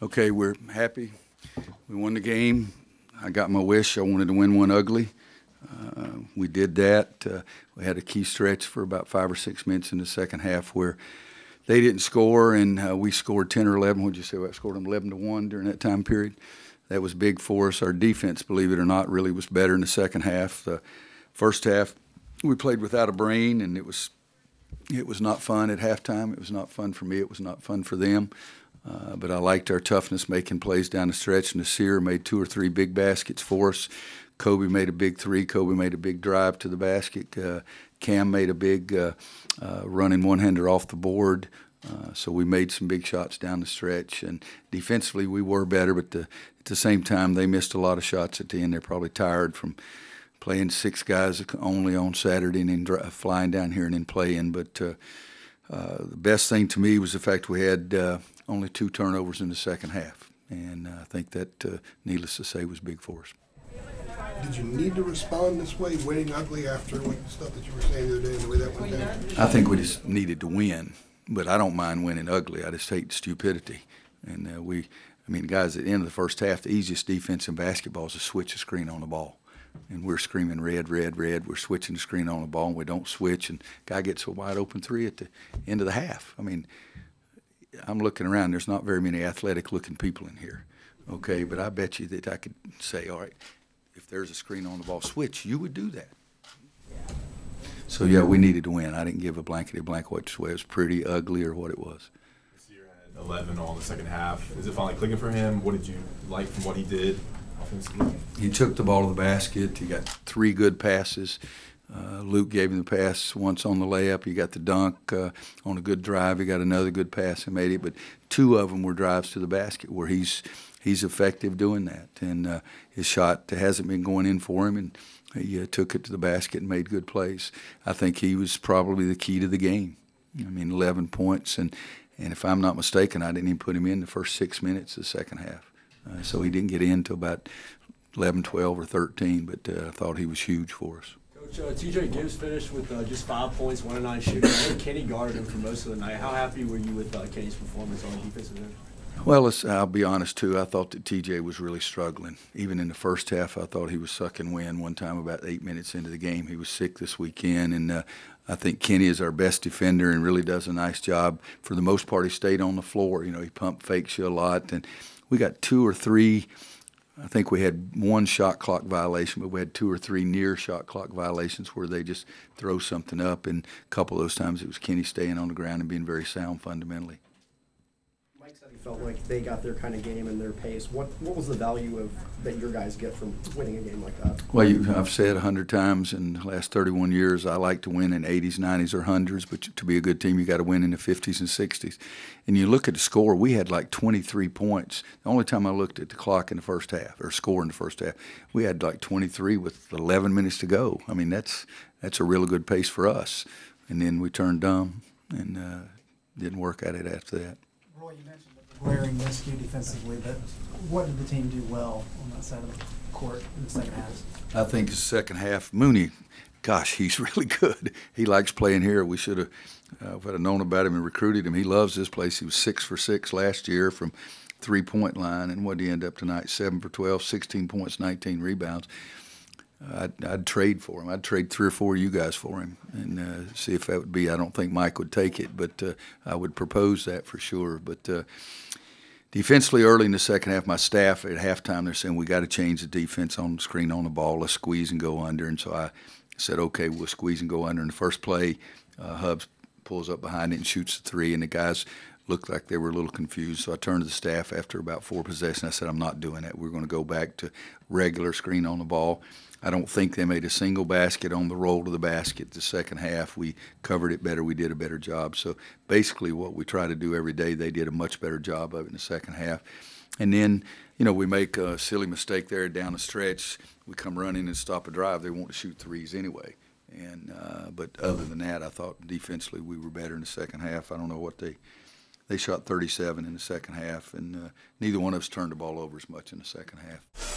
Okay, we're happy. We won the game. I got my wish. I wanted to win one ugly. We did that. We had a key stretch for about 5 or 6 minutes in the second half where they didn't score, and we scored 10 or 11. What did you say? I scored them 11-1 during that time period. That was big for us. Our defense, believe it or not, really was better in the second half. The first half, we played without a brain, and it was not fun at halftime. It was not fun for me. It was not fun for them. But I liked our toughness making plays down the stretch. Nasir made 2 or 3 big baskets for us. Kobe made a big 3. Kobe made a big drive to the basket. Cam made a big running one-hander off the board. So we made some big shots down the stretch. And defensively, we were better, but at the same time, they missed a lot of shots at the end. They're probably tired from playing 6 guys only on Saturday and then flying down here and then playing. But the best thing to me was the fact we had only 2 turnovers in the second half. And I think that, needless to say, was big for us. Did you need to respond this way, winning ugly after the stuff that you were saying the other day and the way that went down? I think we just needed to win, but I don't mind winning ugly. I just hate stupidity. And guys, at the end of the first half, the easiest defense in basketball is to switch a screen on the ball. And we're screaming red, red, red. We're switching the screen on the ball, and we don't switch. And guy gets a wide open 3 at the end of the half. I mean, I'm looking around. There's not very many athletic-looking people in here, okay? But I bet you that I could say, all right, if there's a screen on the ball, switch. You would do that. So, yeah, we needed to win. I didn't give a blankety blank which way it was pretty, ugly, or what it was. This year had 11 all in the second half. Is it finally clicking for him? What did you like from what he did offensively? He took the ball to the basket. He got 3 good passes. Luke gave him the pass once on the layup. He got the dunk on a good drive. He got another good pass and made it. But 2 of them were drives to the basket where he's effective doing that. And his shot hasn't been going in for him, and he took it to the basket and made good plays. I think he was probably the key to the game. I mean, 11 points. And if I'm not mistaken, I didn't even put him in the first 6 minutes of the second half. So he didn't get in until about 11, 12, or 13, but I thought he was huge for us. Coach, T.J. Gibbs finished with just 5 points, 1 of 9 shooting. And Kenny Gardner for most of the night. How happy were you with Kenny's performance on the defensive end? Well, I'll be honest, too. I thought that T.J. was really struggling. Even in the first half, I thought he was sucking wind. One time about 8 minutes into the game, he was sick this weekend. And I think Kenny is our best defender and really does a nice job. For the most part, he stayed on the floor. You know, he pump fakes you a lot. And we got 2 or 3 – I think we had 1 shot clock violation, but we had 2 or 3 near shot clock violations where they just throw something up. And a couple of those times it was Kenny staying on the ground and being very sound fundamentally. Mike said he felt like they got their kind of game and their pace. What was the value that your guys get from winning a game like that? Well, I've said 100 times in the last 31 years, I like to win in 80s, 90s, or 100s, but to be a good team, you got to win in the 50s and 60s. And you look at the score, we had like 23 points. The only time I looked at the clock in the first half, or score in the first half, we had like 23 with 11 minutes to go. I mean, that's a really good pace for us. And then we turned dumb and didn't work at it after that. Roy, you mentioned the glaring miscue defensively, but what did the team do well on that side of the court in the second half? I think the second half, Mooney, gosh, he's really good. He likes playing here. We should have, if I'd have known about him and recruited him, he loves this place. He was 6 for 6 last year from 3-point line, and what did he end up tonight? 7 for 12, 16 points, 19 rebounds. I'd trade for him. I'd trade 3 or 4 of you guys for him and see if that would be. I don't think Mike would take it, but I would propose that for sure. But defensively, early in the second half, my staff at halftime, they're saying we got to change the defense on the screen on the ball. Let's squeeze and go under. And so I said, okay, we'll squeeze and go under. In the first play, Hubbs pulls up behind it and shoots the 3, and the guys looked like they were a little confused. So I turned to the staff after about 4 possessions. I said, I'm not doing that. We're going to go back to regular screen on the ball. I don't think they made a single basket on the roll to the basket the second half. We covered it better. We did a better job. So basically what we try to do every day, they did a much better job of it in the second half. And then, you know, we make a silly mistake there down the stretch. We come running and stop a drive. They want to shoot 3s anyway. And but other than that, I thought defensively we were better in the second half. I don't know what they shot 37 in the second half, and neither one of us turned the ball over as much in the second half.